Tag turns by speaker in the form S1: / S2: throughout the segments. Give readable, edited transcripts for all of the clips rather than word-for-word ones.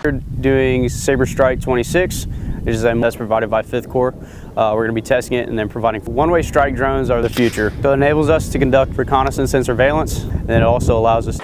S1: We're doing Sabre Strike 26, which is that's provided by 5th Corps. We're going to be testing it and then providing one-way strike drones are the future. So it enables us to conduct reconnaissance and surveillance, and it also allows us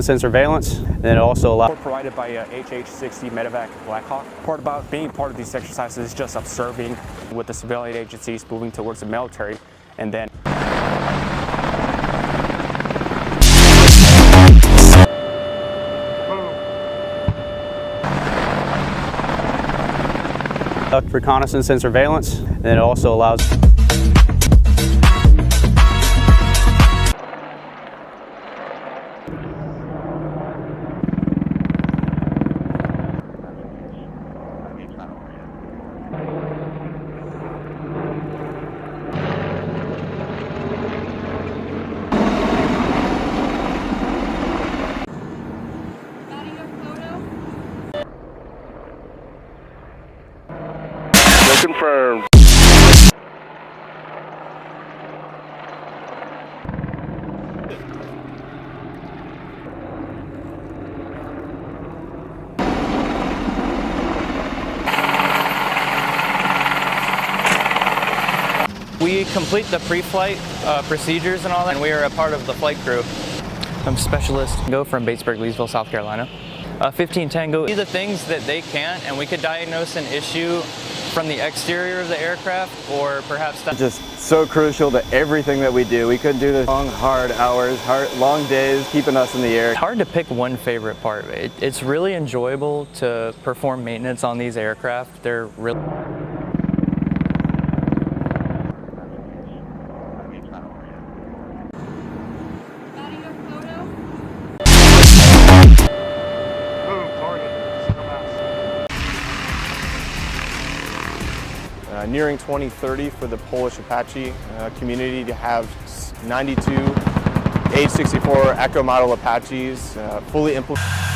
S1: and surveillance, and it also allows.
S2: Provided by HH-60 Medevac Blackhawk. Part about being part of these exercises is just observing with the civilian agencies moving towards the military, and then
S1: reconnaissance and surveillance, and it also allows.
S3: Confirmed.
S4: We complete the pre-flight procedures and all that, and we are a part of the flight crew. I'm Specialist Go from Batesburg, Leesville, South Carolina. 15 Tango. Do the things that they can't, and we could diagnose an issue from the exterior of the aircraft, or perhaps that's
S5: just so crucial to everything that we do. We couldn't do this long, hard hours, long days, keeping us in the air.
S4: It's hard to pick one favorite part. It's really enjoyable to perform maintenance on these aircraft. They're really
S6: nearing 2030 for the Polish Apache community to have 92 H-64 Echo model Apaches fully implemented.